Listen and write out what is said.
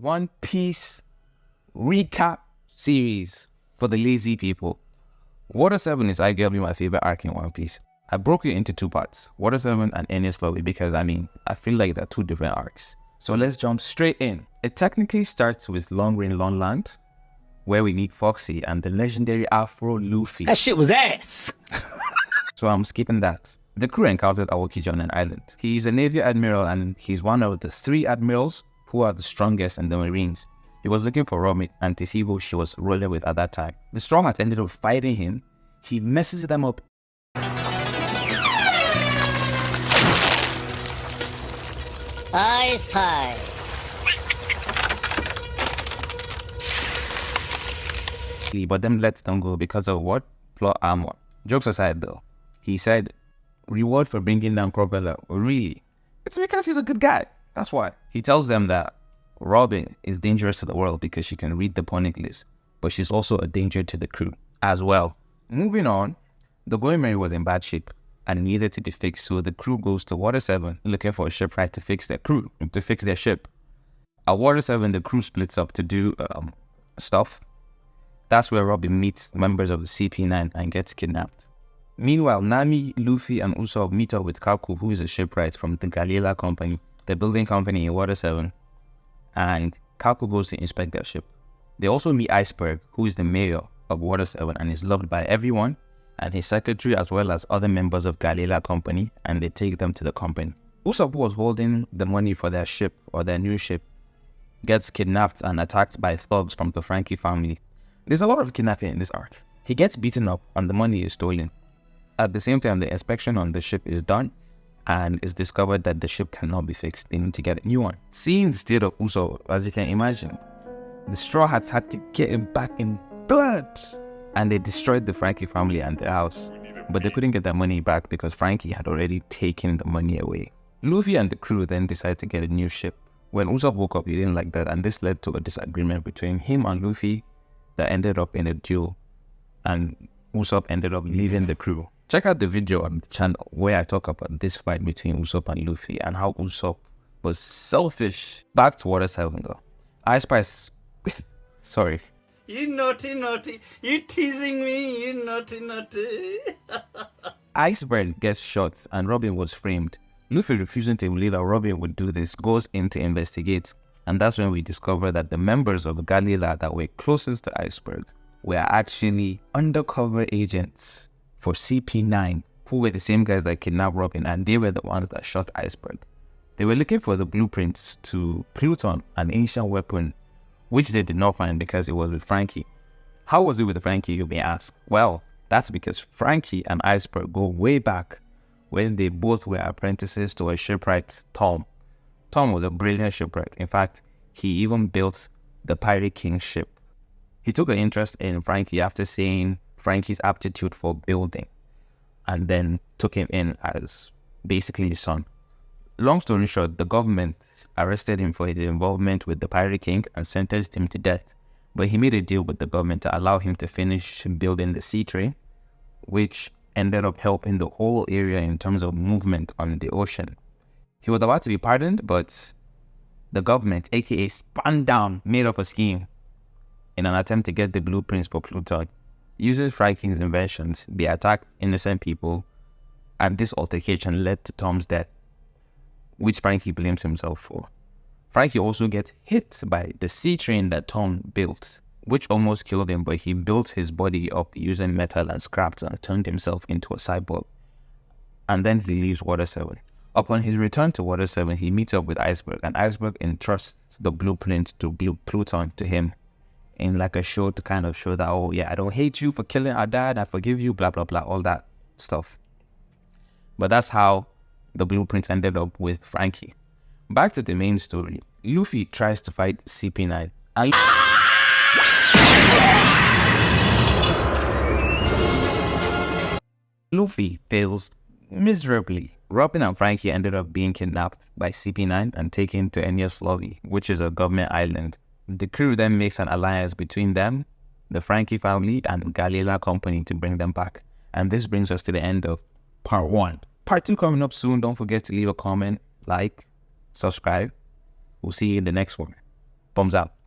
One Piece recap series for the lazy people. Water 7 is arguably my favorite arc in One Piece. I broke it into two parts, Water 7 and Enies Lobby, because I feel like they're two different arcs. So let's jump straight in. It technically starts with Long Rain Long Land, where we meet Foxy and the legendary Afro Luffy. That shit was ass! So I'm skipping that. The crew encounters Aokiji on an island. He is a Navy admiral and he's one of the 3 admirals who are the strongest in the Marines. He was looking for Robin and to see who she was rolling with at that time. The Straw Hats ended up fighting him. He messes them up. Ice time. But then lets them go because of what? Plot armor. Jokes aside though, he said, reward for bringing down Crocodile. Really? It's because he's a good guy. That's why. He tells them that Robin is dangerous to the world because she can read the poneglyphs, but she's also a danger to the crew as well. Moving on, the Going Merry was in bad shape and needed to be fixed, so the crew goes to Water 7 looking for a shipwright to fix their ship. At Water 7, the crew splits up to do stuff. That's where Robin meets members of the CP9 and gets kidnapped. Meanwhile, Nami, Luffy, and Usopp meet up with Kaku, who is a shipwright from the Galila Company, the building company in Water 7, and Kaku goes to inspect their ship. They also meet Iceberg, who is the mayor of Water 7 and is loved by everyone, and his secretary as well as other members of Galila Company, and they take them to the company. Usopp, who was holding the money for their ship, or their new ship, gets kidnapped and attacked by thugs from the Frankie family. There's a lot of kidnapping in this arc. He gets beaten up and the money is stolen. At the same time, the inspection on the ship is done and it's discovered that the ship cannot be fixed. They need to get a new one. Seeing the state of Usopp, as you can imagine, the Straw Hats had to get him back in blood. And they destroyed the Frankie family and their house. But they couldn't get their money back because Frankie had already taken the money away. Luffy and the crew then decided to get a new ship. When Usopp woke up, he didn't like that, and this led to a disagreement between him and Luffy that ended up in a duel, and Usopp ended up leaving the crew. Check out the video on the channel where I talk about this fight between Usopp and Luffy and how Usopp was selfish. Back to Water 7 though. Ice Spice, sorry. You naughty, you teasing me, you naughty. Iceberg gets shot and Robin was framed. Luffy, refusing to believe that Robin would do this, goes in to investigate. And that's when we discover that the members of Galila that were closest to Iceberg were actually undercover agents for CP9, who were the same guys that kidnapped Robin, and they were the ones that shot Iceberg. They were looking for the blueprints to Pluton, an ancient weapon, which they did not find because it was with Frankie. How was it with Frankie, you may ask? Well, that's because Frankie and Iceberg go way back when they both were apprentices to a shipwright, Tom. Tom was a brilliant shipwright. In fact, he even built the Pirate King ship. He took an interest in Frankie after seeing Frankie's aptitude for building, and then took him in as basically his son. Long story short, the government arrested him for his involvement with the Pirate King and sentenced him to death. But he made a deal with the government to allow him to finish building the sea train, which ended up helping the whole area in terms of movement on the ocean. He was about to be pardoned, but the government, aka Spandown, made up a scheme in an attempt to get the blueprints for Pluton. Using Frankie's inventions, they attacked innocent people, and this altercation led to Tom's death, which Frankie blames himself for. Frankie also gets hit by the sea train that Tom built, which almost killed him, but he built his body up using metal and scraps and turned himself into a cyborg. And then he leaves Water 7. Upon his return to Water 7, he meets up with Iceberg, and Iceberg entrusts the blueprint to Pluton to him in like a show to kind of show that, oh yeah, I don't hate you for killing our dad, I forgive you, blah, blah, blah, all that stuff. But that's how the blueprints ended up with Frankie. Back to the main story. Luffy tries to fight CP9. And Luffy fails miserably. Robin and Frankie ended up being kidnapped by CP9 and taken to Enies Lobby, which is a government island. The crew then makes an alliance between them, the Frankie family, and Galila Company to bring them back. And this brings us to the end of part 1. Part 2 coming up soon. Don't forget to leave a comment, like, subscribe. We'll see you in the next one. Thumbs up.